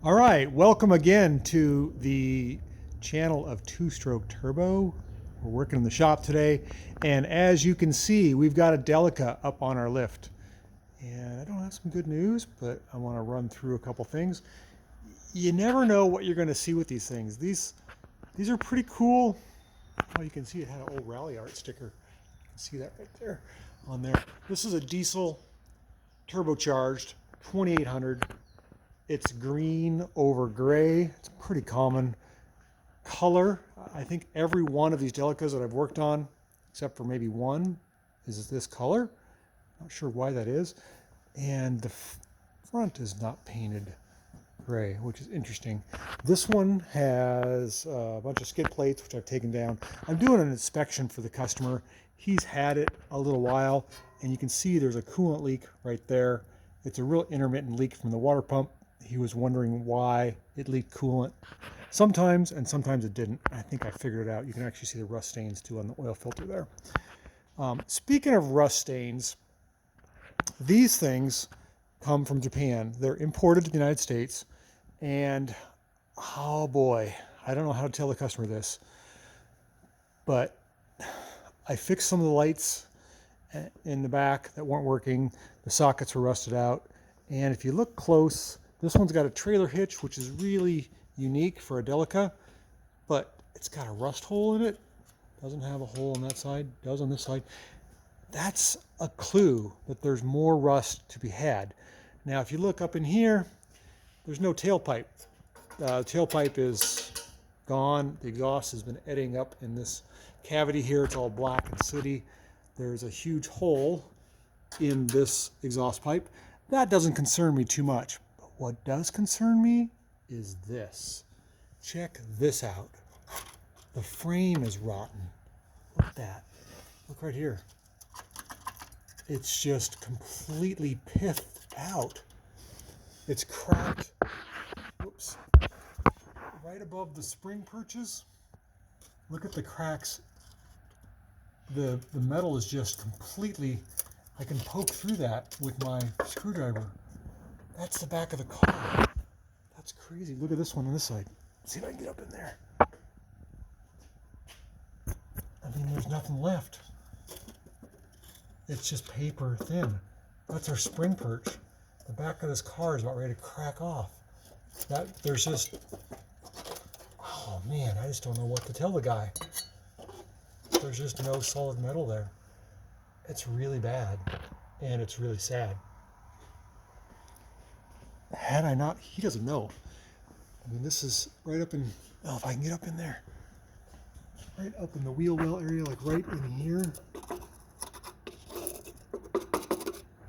All right, welcome again to the channel of Two Stroke Turbo. We're working in the shop today, and as you can see, we've got a Delica up on our lift. And I don't have some good news, but I want to run through a couple things. You never know what you're going to see with these things. These are pretty cool. Oh, you can see it had an old Rally Art sticker. You can see that right there on there. This is a diesel turbocharged 2800. It's green over gray. It's a pretty common color. I think every one of these Delicas that I've worked on, except for maybe one, is this color. Not sure why that is. And the front is not painted gray, which is interesting. This one has a bunch of skid plates, which I've taken down. I'm doing an inspection for the customer. He's had it a little while, and you can see there's a coolant leak right there. It's a real intermittent leak from the water pump. He was wondering why it leaked coolant sometimes, and sometimes it didn't. I think I figured it out. You can actually see the rust stains too on the oil filter there. Speaking of rust stains, these things come from Japan. They're imported to the United States, and oh boy, I don't know how to tell the customer this, but I fixed some of the lights in the back that weren't working. The sockets were rusted out, and if you look close, this one's got a trailer hitch, which is really unique for a Delica, but it's got a rust hole in it. Doesn't have a hole on that side, does on this side. That's a clue that there's more rust to be had. Now, if you look up in here, there's no tailpipe. The tailpipe is gone. The exhaust has been eating up in this cavity here. It's all black and sooty. There's a huge hole in this exhaust pipe. That doesn't concern me too much. But what does concern me is this. Check this out. The frame is rotten. Look at that. Look right here. It's just completely pithed out. It's cracked. Whoops. Right above the spring perches. Look at the cracks. The metal is just completely, I can poke through that with my screwdriver. That's the back of the car. That's crazy. Look at this one on this side. Let's see if I can get up in there. I mean, there's nothing left. It's just paper thin. That's our spring perch. The back of this car is about ready to crack off. There's just, oh man, I just don't know what to tell the guy. There's just no solid metal there. It's really bad, and it's really sad. Had I not, he doesn't know. I mean, this is right up in, oh, if I can get up in there. Right up in the wheel well area, like right in here.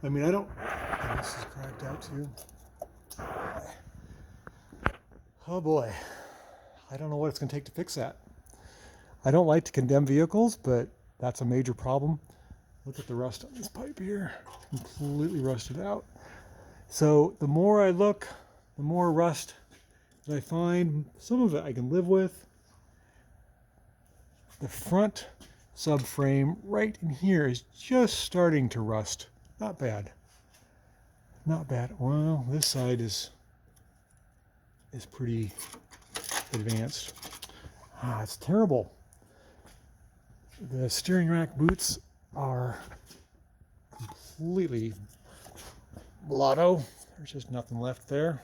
I mean, I don't, oh, this is cracked out too. Oh boy, I don't know what it's going to take to fix that. I don't like to condemn vehicles, but that's a major problem. Look at the rust on this pipe here, completely rusted out. So the more I look, the more rust that I find. Some of it I can live with. The front subframe right in here is just starting to rust. Not bad. Not bad. Well, this side is pretty advanced. Ah, it's terrible. The steering rack boots are completely blotto. There's just nothing left there.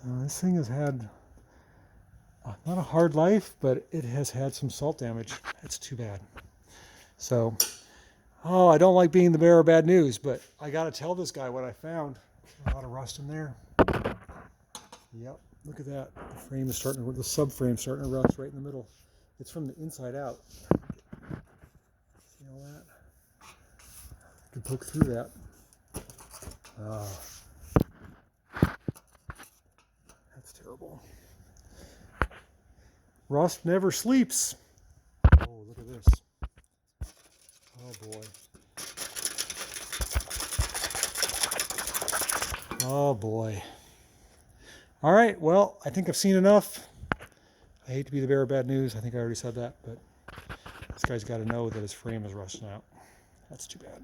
This thing has had not a hard life, but it has had some salt damage. That's too bad. So, oh, I don't like being the bearer of bad news, but I got to tell this guy what I found. A lot of rust in there. Yep, look at that. The frame is starting to, the subframe starting to rust right in the middle. It's from the inside out. See all that? I can poke through that. That's terrible. Rust never sleeps. Oh, look at this. Oh boy. Oh boy. All right, well, I think I've seen enough. I hate to be the bearer of bad news. I think I already said that, but this guy's got to know that his frame is rusting out. That's too bad.